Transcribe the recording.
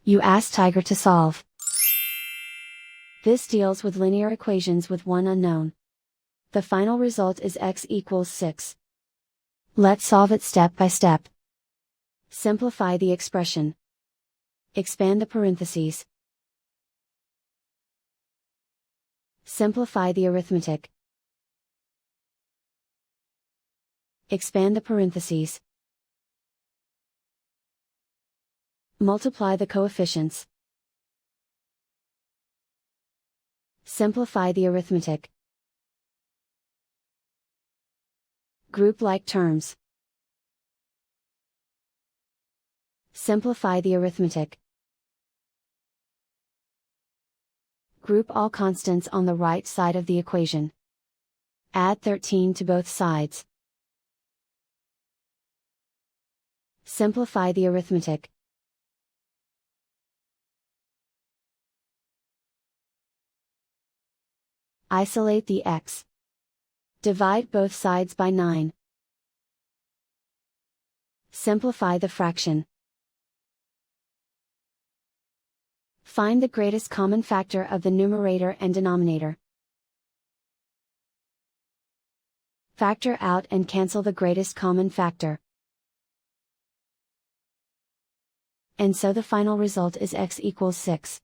You ask Tiger to solve. This deals with linear equations with one unknown. The final result is x equals 6. Let's solve it step by step. Simplify the expression. Expand the parentheses. Simplify the arithmetic. Expand the parentheses. Multiply the coefficients. Simplify the arithmetic. Group like terms. Simplify the arithmetic. Group all constants on the right side of the equation. Add 13 to both sides. Simplify the arithmetic. Isolate the x. Divide both sides by 9. Simplify the fraction. Find the greatest common factor of the numerator and denominator. Factor out and cancel the greatest common factor. And so the final result is x equals 6.